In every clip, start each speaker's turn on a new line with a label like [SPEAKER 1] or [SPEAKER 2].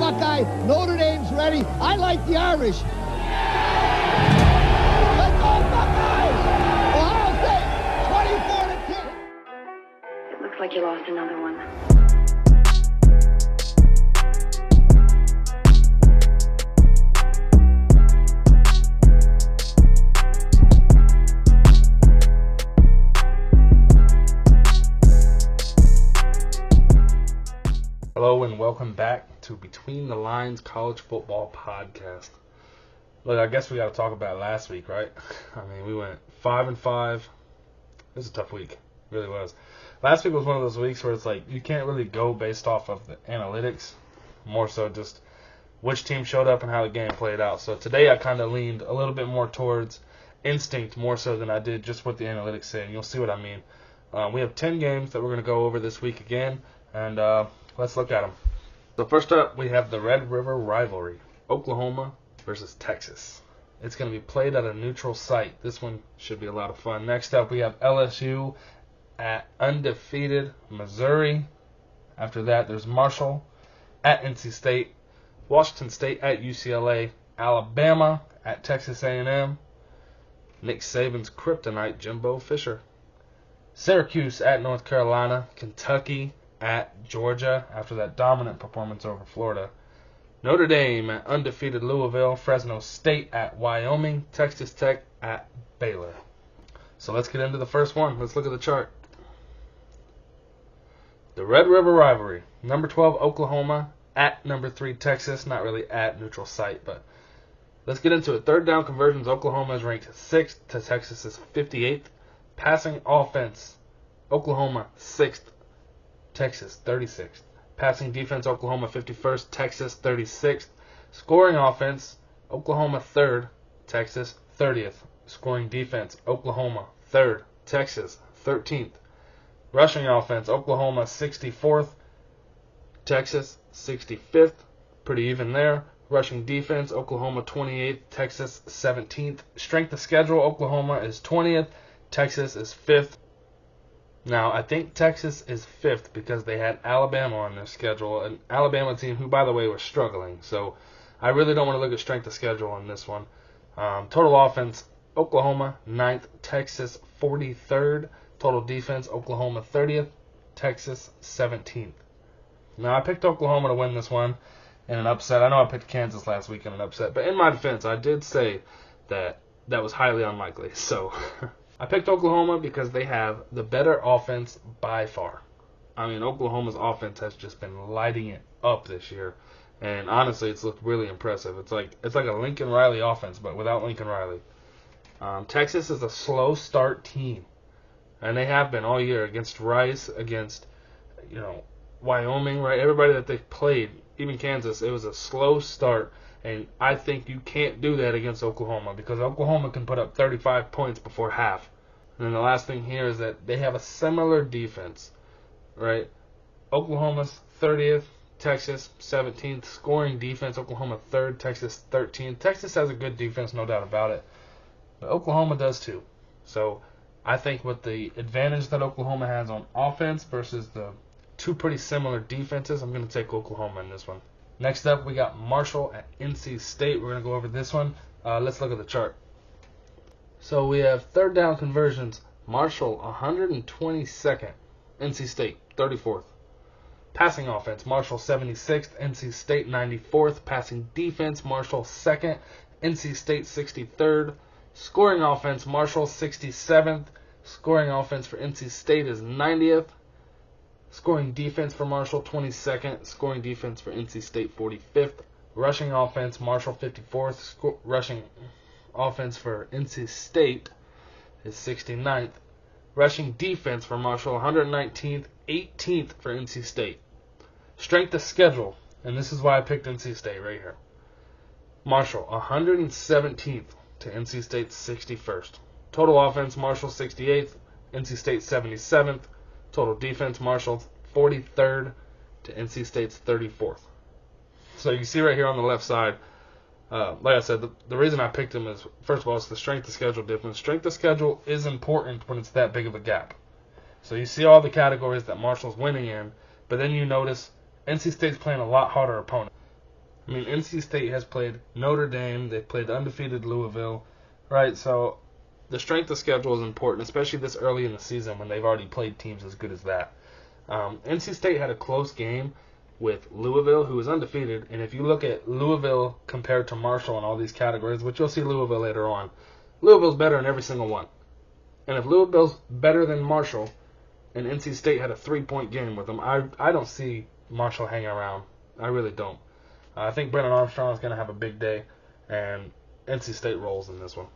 [SPEAKER 1] Buckeye. Notre Dame's ready. I like the Irish. Let's go Buckeyes! Ohio State, 24-10.
[SPEAKER 2] It looks like you lost another one.
[SPEAKER 3] Hello and welcome back to Between the Lines College Football Podcast. Look, I guess we got to talk about last week, right? I mean, we went 5-5. It was a tough week. It really was. Last week was one of those weeks where it's like you can't really go based off of the analytics, more so just which team showed up and how the game played out. So today I kind of leaned a little bit more towards instinct more so than I did just what the analytics say, and you'll see what I mean. We have 10 games that we're going to go over this week again, and let's look at them. So first up, we have the Red River rivalry, Oklahoma versus Texas. It's going to be played at a neutral site. This one should be a lot of fun. Next up, we have LSU at undefeated Missouri. After that, there's Marshall at NC State, Washington State at UCLA, Alabama at Texas A&M, Nick Saban's kryptonite, Jimbo Fisher, Syracuse at North Carolina, Kentucky at Georgia after that dominant performance over Florida, Notre Dame at undefeated Louisville, Fresno State at Wyoming, Texas Tech at Baylor. So let's get into the first one. Let's look at the chart. The Red River rivalry, number 12 Oklahoma at number 3 Texas, not really at neutral site, but let's get into it. Third down conversions, Oklahoma is ranked 6th to Texas' 58th. Passing offense, Oklahoma 6th, Texas 36th. Passing defense, Oklahoma 51st, Texas 36th. Scoring offense, Oklahoma 3rd, Texas 30th. Scoring defense, Oklahoma 3rd, Texas 13th. Rushing offense, Oklahoma 64th, Texas 65th. Pretty even there. Rushing defense, Oklahoma 28th, Texas 17th. Strength of schedule, Oklahoma is 20th, Texas is 5th. Now, I think Texas is 5th because they had Alabama on their schedule, an Alabama team who, by the way, was struggling. So I really don't want to look at strength of schedule on this one. Total offense, Oklahoma 9th, Texas 43rd. Total defense, Oklahoma 30th, Texas 17th. Now, I picked Oklahoma to win this one in an upset. I know I picked Kansas last week in an upset, but in my defense, I did say that was highly unlikely. So I picked Oklahoma because they have the better offense by far. I mean, Oklahoma's offense has just been lighting it up this year, and honestly, it's looked really impressive. It's like a Lincoln Riley offense, but without Lincoln Riley. Texas is a slow start team, and they have been all year against Rice, against Wyoming, right? Everybody that they've played, even Kansas, it was a slow start. And I think you can't do that against Oklahoma because Oklahoma can put up 35 points before half. And then the last thing here is that they have a similar defense, right? Oklahoma's 30th, Texas 17th. Scoring defense, Oklahoma 3rd, Texas 13th. Texas has a good defense, no doubt about it. But Oklahoma does too. So I think with the advantage that Oklahoma has on offense versus the two pretty similar defenses, I'm going to take Oklahoma in this one. Next up, we got Marshall at NC State. We're going to go over this one. Let's look at the chart. So we have third down conversions. Marshall, 122nd. NC State, 34th. Passing offense, Marshall, 76th. NC State, 94th. Passing defense, Marshall, 2nd. NC State, 63rd. Scoring offense, Marshall, 67th. Scoring offense for NC State is 90th. Scoring defense for Marshall, 22nd. Scoring defense for NC State, 45th. Rushing offense, Marshall, 54th. Rushing offense for NC State is 69th. Rushing defense for Marshall, 119th. 18th for NC State. Strength of schedule, and this is why I picked NC State right here. Marshall, 117th to NC State, 61st. Total offense, Marshall, 68th. NC State, 77th. Total defense, Marshall 43rd to NC State's 34th. So you see right here on the left side, like I said, the reason I picked them is, first of all, it's the strength of schedule difference. Strength of schedule is important when it's that big of a gap. So you see all the categories that Marshall's winning in, but then you notice NC State's playing a lot harder opponent. I mean, NC State has played Notre Dame. They've played undefeated Louisville, right? So the strength of schedule is important, especially this early in the season when they've already played teams as good as that. NC State had a close game with Louisville, who is undefeated. And if you look at Louisville compared to Marshall in all these categories, which you'll see Louisville later on, Louisville's better in every single one. And if Louisville's better than Marshall, and NC State had a 3-point game with them, I don't see Marshall hanging around. I really don't. I think Brennan Armstrong is going to have a big day, and NC State rolls in this one.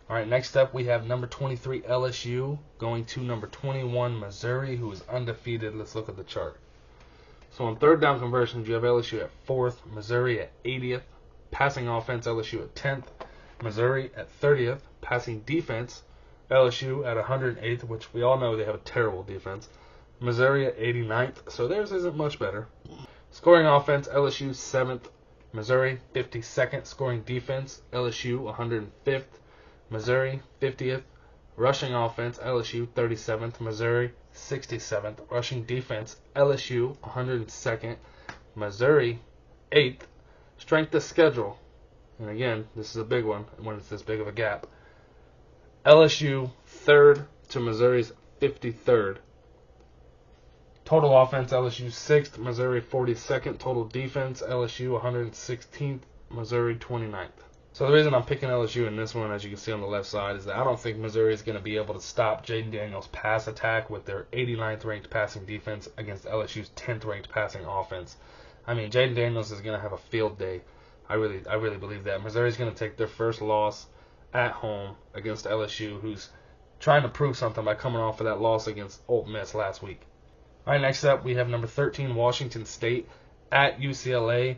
[SPEAKER 3] All right, next up we have number 23 LSU going to number 21 Missouri, who is undefeated. Let's look at the chart. So on third down conversions, you have LSU at 4th, Missouri at 80th. Passing offense, LSU at 10th, Missouri at 30th. Passing defense, LSU at 108th, which we all know they have a terrible defense. Missouri at 89th, so theirs isn't much better. Scoring offense, LSU 7th, Missouri 52nd. Scoring defense, LSU 105th, Missouri 50th. Rushing offense, LSU 37th, Missouri 67th. Rushing defense, LSU 102nd, Missouri 8th. Strength of schedule, and again, this is a big one when it's this big of a gap. LSU 3rd to Missouri's 53rd. Total offense, LSU 6th, Missouri 42nd. Total defense, LSU 116th, Missouri 29th. So the reason I'm picking LSU in this one, as you can see on the left side, is that I don't think Missouri is going to be able to stop Jaden Daniels' pass attack with their 89th ranked passing defense against LSU's 10th ranked passing offense. I mean, Jaden Daniels is going to have a field day. I really believe that. Missouri is going to take their first loss at home against LSU, who's trying to prove something by coming off of that loss against Ole Miss last week. All right, next up we have number 13 Washington State at UCLA.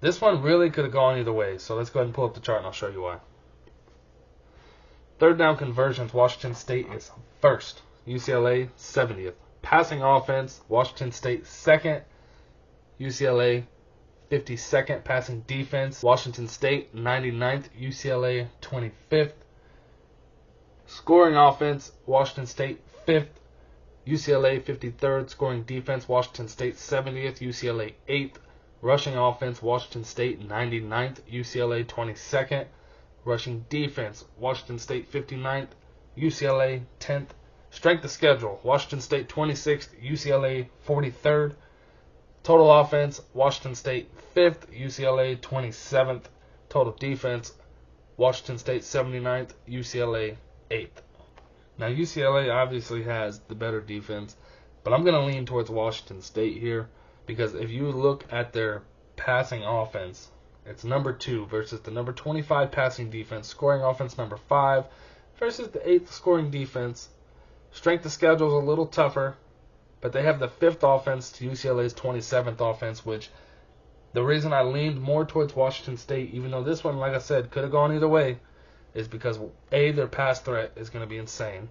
[SPEAKER 3] This one really could have gone either way, so let's go ahead and pull up the chart and I'll show you why. Third down conversions, Washington State is 1st, UCLA 70th. Passing offense, Washington State 2nd, UCLA 52nd. Passing defense, Washington State 99th, UCLA 25th. Scoring offense, Washington State 5th, UCLA 53rd. Scoring defense, Washington State 70th, UCLA 8th. Rushing offense, Washington State 99th, UCLA 22nd. Rushing defense, Washington State 59th, UCLA 10th. Strength of schedule, Washington State 26th, UCLA 43rd. Total offense, Washington State 5th, UCLA 27th. Total defense, Washington State 79th, UCLA 8th. Now UCLA obviously has the better defense, but I'm going to lean towards Washington State here because if you look at their passing offense, it's number 2 versus the number 25 passing defense. Scoring offense number 5 versus the 8th scoring defense. Strength of schedule is a little tougher, but they have the 5th offense to UCLA's 27th offense, which the reason I leaned more towards Washington State, even though this one, like I said, could have gone either way, is because A, their pass threat is going to be insane,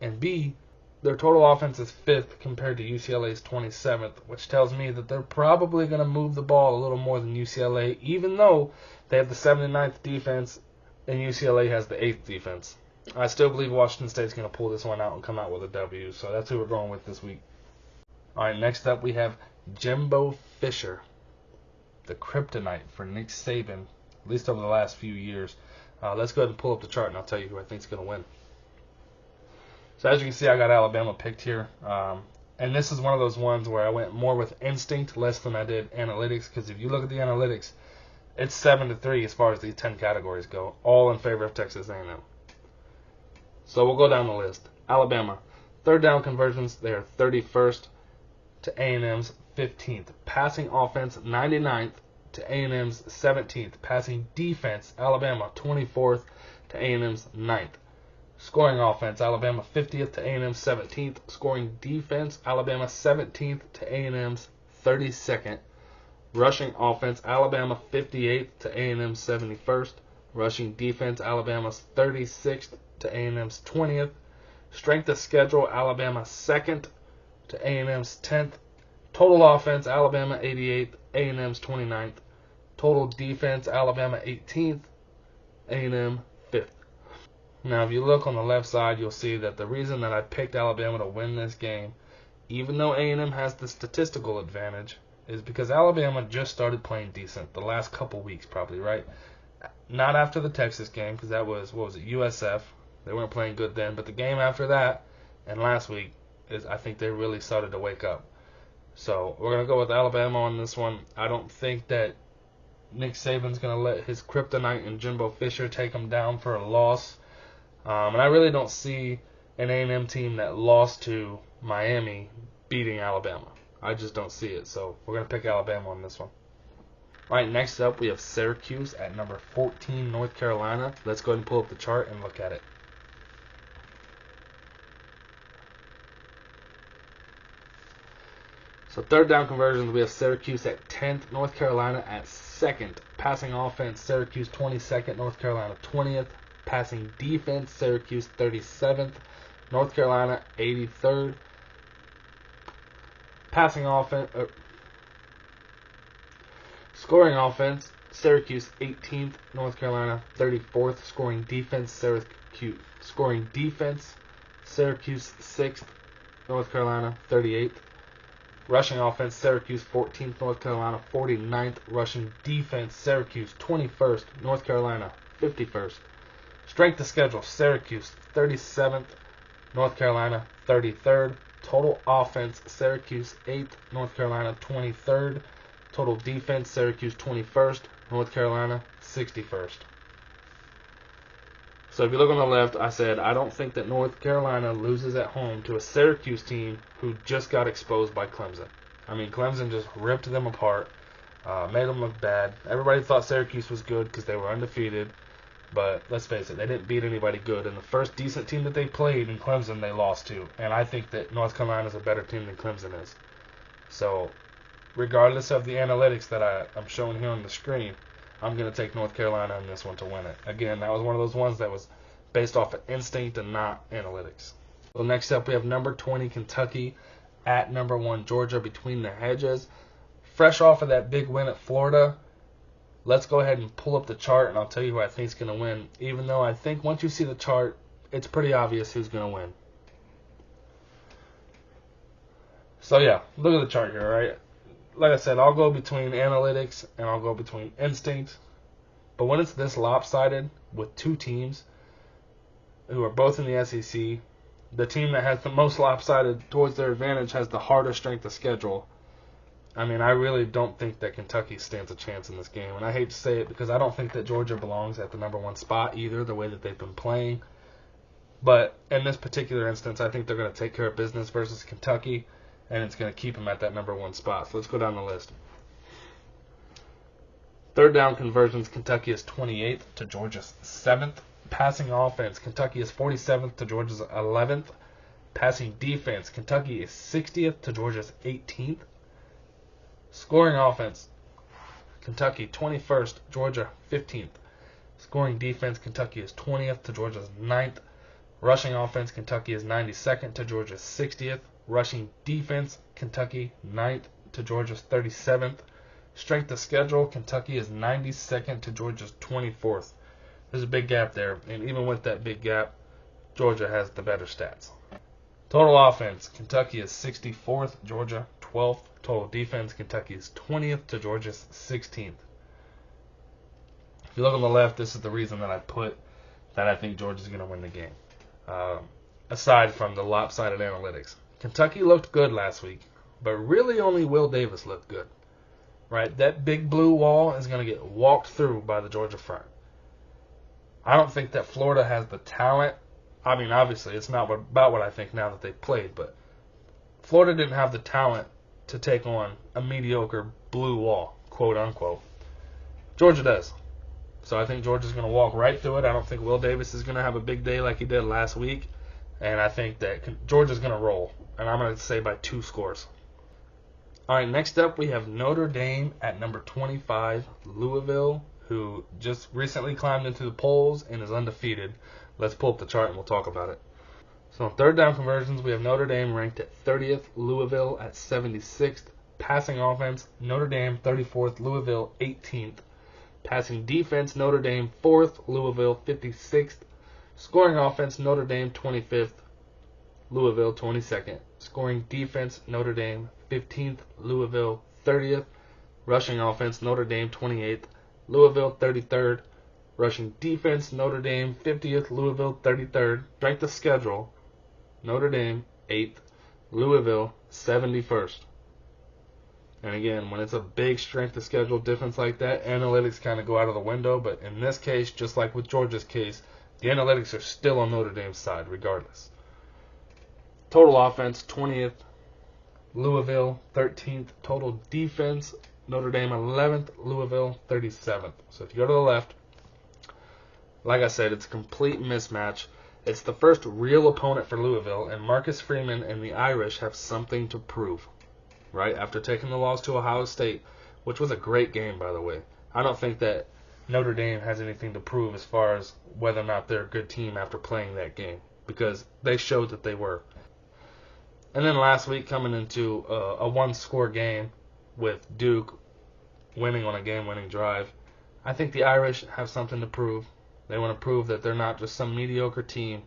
[SPEAKER 3] and B, their total offense is 5th compared to UCLA's 27th, which tells me that they're probably going to move the ball a little more than UCLA, even though they have the 79th defense and UCLA has the 8th defense. I still believe Washington State's going to pull this one out and come out with a W, so that's who we're going with this week. All right, next up we have Jimbo Fisher, the kryptonite for Nick Saban, at least over the last few years. Let's go ahead and pull up the chart, and I'll tell you who I think is going to win. So as you can see, I got Alabama picked here. And this is one of those ones where I went more with instinct, less than I did analytics, because if you look at the analytics, it's 7-3 as far as these 10 categories go, all in favor of Texas A&M. So we'll go down the list. Alabama, third down conversions, they are 31st to A&M's 15th. Passing offense, 99th to A&M's 17th. Passing defense, Alabama, 24th to A&M's 9th. Scoring offense, Alabama 50th to A&M's 17th. Scoring defense, Alabama 17th to A&M's 32nd. Rushing offense, Alabama 58th to A&M's 71st. Rushing defense, Alabama's 36th to A&M's 20th. Strength of schedule, Alabama 2nd to A&M's 10th. Total offense, Alabama 88th, A&M's 29th. Total defense, Alabama 18th, A&M 5th. Now, if you look on the left side, you'll see that the reason that I picked Alabama to win this game, even though A&M has the statistical advantage, is because Alabama just started playing decent the last couple weeks, probably, right? Not after the Texas game, because that was, what was it, USF. They weren't playing good then, but the game after that and last week is, I think they really started to wake up. So we're going to go with Alabama on this one. I don't think that Nick Saban's going to let his kryptonite and Jimbo Fisher take him down for a loss. And I really don't see an A&M team that lost to Miami beating Alabama. I just don't see it. So we're going to pick Alabama on this one. All right, next up we have Syracuse at number 14, North Carolina. Let's go ahead and pull up the chart and look at it. So third down conversions, we have Syracuse at 10th, North Carolina at 2nd. Passing offense, Syracuse 22nd, North Carolina 20th. Passing defense, Syracuse 37th, North Carolina 83rd. Passing offense, scoring offense, Syracuse 18th, North Carolina 34th. Scoring defense, Syracuse 6th, North Carolina 38th. Rushing offense, Syracuse 14th, North Carolina 49th. Rushing defense, Syracuse 21st, North Carolina 51st. Strength of schedule, Syracuse 37th, North Carolina 33rd. Total offense, Syracuse 8th, North Carolina 23rd. Total defense, Syracuse 21st, North Carolina 61st. So if you look on the left, I said I don't think that North Carolina loses at home to a Syracuse team who just got exposed by Clemson. I mean, Clemson just ripped them apart, made them look bad. Everybody thought Syracuse was good because they were undefeated, but let's face it, they didn't beat anybody good. And the first decent team that they played in Clemson, they lost to. And I think that North Carolina is a better team than Clemson is. So regardless of the analytics that I'm showing here on the screen, I'm going to take North Carolina in this one to win it. Again, that was one of those ones that was based off of instinct and not analytics. So next up, we have number 20, Kentucky, at number 1, Georgia, between the hedges. Fresh off of that big win at Florida, let's go ahead and pull up the chart, and I'll tell you who I think is going to win. Even though I think once you see the chart, it's pretty obvious who's going to win. So yeah, look at the chart here, right? Like I said, I'll go between analytics and I'll go between instinct. But when it's this lopsided with two teams who are both in the SEC, the team that has the most lopsided towards their advantage has the harder strength of schedule. I mean, I really don't think that Kentucky stands a chance in this game. And I hate to say it because I don't think that Georgia belongs at the number 1 spot either, the way that they've been playing. But in this particular instance, I think they're going to take care of business versus Kentucky, and it's going to keep them at that number 1 spot. So let's go down the list. Third down conversions, Kentucky is 28th to Georgia's 7th. Passing offense, Kentucky is 47th to Georgia's 11th. Passing defense, Kentucky is 60th to Georgia's 18th. Scoring offense, Kentucky 21st, Georgia 15th. Scoring defense, Kentucky is 20th to Georgia's 9th. Rushing offense, Kentucky is 92nd to Georgia's 60th. Rushing defense, Kentucky 9th to Georgia's 37th. Strength of schedule, Kentucky is 92nd to Georgia's 24th. There's a big gap there, and even with that big gap, Georgia has the better stats. Total offense, Kentucky is 64th, Georgia 12th. Total defense, Kentucky is 20th to Georgia's 16th. If you look on the left, this is the reason that I put that I think Georgia's going to win the game. Aside from the lopsided analytics. Kentucky looked good last week, but really only Will Davis looked good. Right? That big blue wall is going to get walked through by the Georgia front. I don't think that Florida has the talent. I mean, obviously, it's not about what I think now that they've played, but Florida didn't have the talent to take on a mediocre blue wall, quote unquote. Georgia does. So I think Georgia's going to walk right through it. I don't think Will Davis is going to have a big day like he did last week. And I think that Georgia's going to roll. And I'm going to say by 2 scores. All right, next up we have Notre Dame at number 25, Louisville, who just recently climbed into the polls and is undefeated. Let's pull up the chart and we'll talk about it. So on third down conversions, we have Notre Dame ranked at 30th, Louisville at 76th. Passing offense, Notre Dame 34th, Louisville 18th. Passing defense, Notre Dame 4th, Louisville 56th. Scoring offense, Notre Dame 25th, Louisville 22nd. Scoring defense, Notre Dame 15th, Louisville 30th. Rushing offense, Notre Dame 28th. Louisville 33rd. Rushing defense, Notre Dame 50th. Louisville 33rd. Strength of schedule, Notre Dame 8th. Louisville 71st. And again, when it's a big strength of schedule difference like that, analytics kind of go out of the window. But in this case, just like with Georgia's case, the analytics are still on Notre Dame's side regardless. Total offense, 20th. Louisville 13th. Total defense, Notre Dame 11th. Louisville 37th. So if you go to the left, like I said, it's a complete mismatch. It's the first real opponent for Louisville, and Marcus Freeman and the Irish have something to prove. Right after taking the loss to Ohio State, which was a great game, by the way. I don't think that Notre Dame has anything to prove as far as whether or not they're a good team after playing that game, because they showed that they were. And then last week, coming into a one-score game with Duke winning on a game-winning drive, I think the Irish have something to prove. They want to prove that they're not just some mediocre team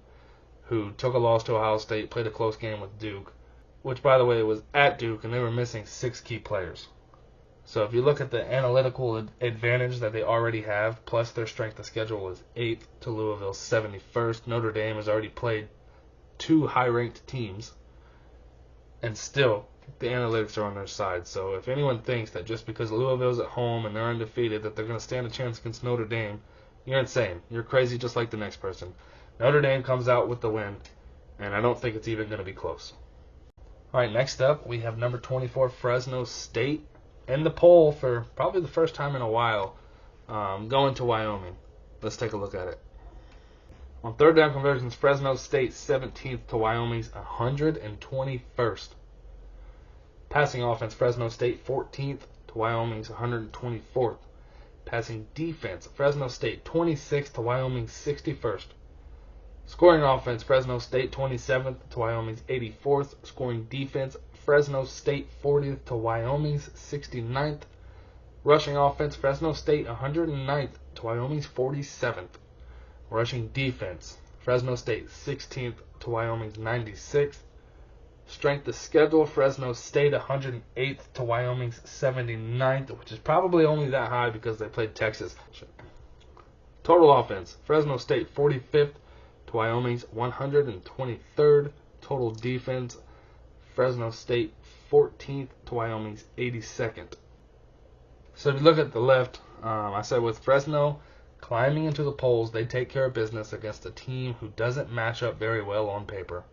[SPEAKER 3] who took a loss to Ohio State, played a close game with Duke, which, by the way, was at Duke, and they were missing 6 key players. So if you look at the analytical advantage that they already have, plus their strength of schedule is 8th to Louisville's 71st. Notre Dame has already played 2 high-ranked teams, and still the analytics are on their side. So if anyone thinks that just because Louisville's at home and they're undefeated that they're going to stand a chance against Notre Dame, you're insane. You're crazy just like the next person. Notre Dame comes out with the win, and I don't think it's even going to be close. All right, next up, we have number 24, Fresno State, in the poll for probably the first time in a while, going to Wyoming. Let's take a look at it. On third down conversions, Fresno State 17th to Wyoming's 121st. Passing offense, Fresno State 14th to Wyoming's 124th. Passing defense, Fresno State 26th to Wyoming's 61st. Scoring offense, Fresno State 27th to Wyoming's 84th. Scoring defense, Fresno State 40th to Wyoming's 69th. Rushing offense, Fresno State 109th to Wyoming's 47th. Rushing defense, Fresno State 16th to Wyoming's 96th. Strength of schedule, Fresno State 108th to Wyoming's 79th, which is probably only that high because they played Texas. Total offense, Fresno State 45th to Wyoming's 123rd. Total defense, Fresno State 14th to Wyoming's 82nd. So if you look at the left, I said with Fresno climbing into the polls, they take care of business against a team who doesn't match up very well on paper.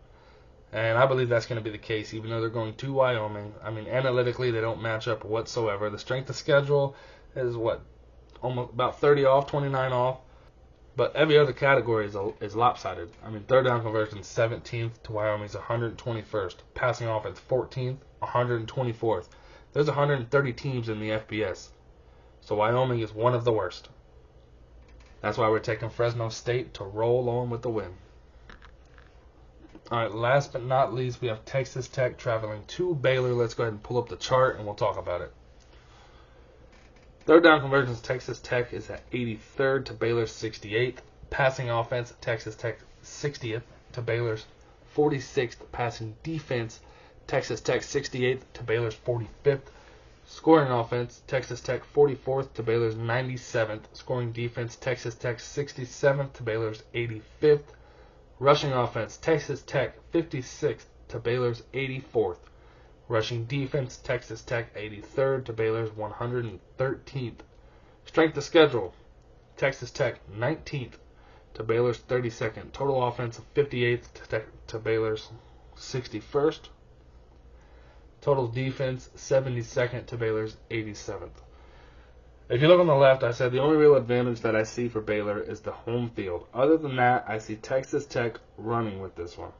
[SPEAKER 3] And I believe that's going to be the case, even though they're going to Wyoming. I mean, analytically, they don't match up whatsoever. The strength of schedule is, almost about 30 off, 29 off. But every other category is lopsided. I mean, third down conversion 17th to Wyoming's 121st. Passing offense 14th, 124th. There's 130 teams in the FBS. So Wyoming is one of the worst. That's why we're taking Fresno State to roll on with the win. All right, last but not least, we have Texas Tech traveling to Baylor. Let's go ahead and pull up the chart, and we'll talk about it. Third down conversions, Texas Tech is at 83rd to Baylor's 68th. Passing offense, Texas Tech 60th to Baylor's 46th. Passing defense, Texas Tech 68th to Baylor's 45th. Scoring offense, Texas Tech 44th to Baylor's 97th. Scoring defense, Texas Tech 67th to Baylor's 85th. Rushing offense, Texas Tech 56th to Baylor's 84th. Rushing defense, Texas Tech 83rd to Baylor's 113th. Strength of schedule, Texas Tech 19th to Baylor's 32nd. Total offense of 58th to Baylor's 61st. Total defense 72nd to Baylor's 87th. If you look on the left, I said the only real advantage that I see for Baylor is the home field. Other than that, I see Texas Tech running with this one.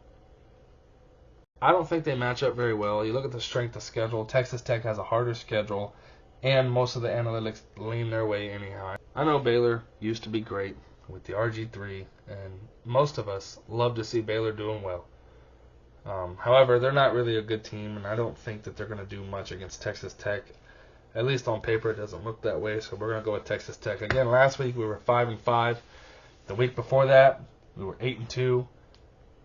[SPEAKER 3] I don't think they match up very well. You look at the strength of schedule, Texas Tech has a harder schedule, and most of the analytics lean their way anyhow. I know Baylor used to be great with the RG3, and most of us love to see Baylor doing well. However, they're not really a good team, and I don't think that they're going to do much against Texas Tech. At least on paper, it doesn't look that way, so we're going to go with Texas Tech. Again, last week we were 5-5. The week before that, we were 8-2.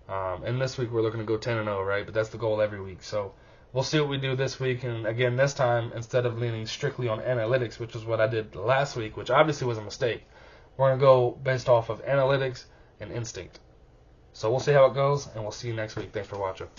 [SPEAKER 3] And this week we're looking to go 10-0, right? But that's the goal every week. So we'll see what we do this week. And again, this time, instead of leaning strictly on analytics, which is what I did last week, which obviously was a mistake, we're going to go based off of analytics and instinct. So we'll see how it goes, and we'll see you next week. Thanks for watching.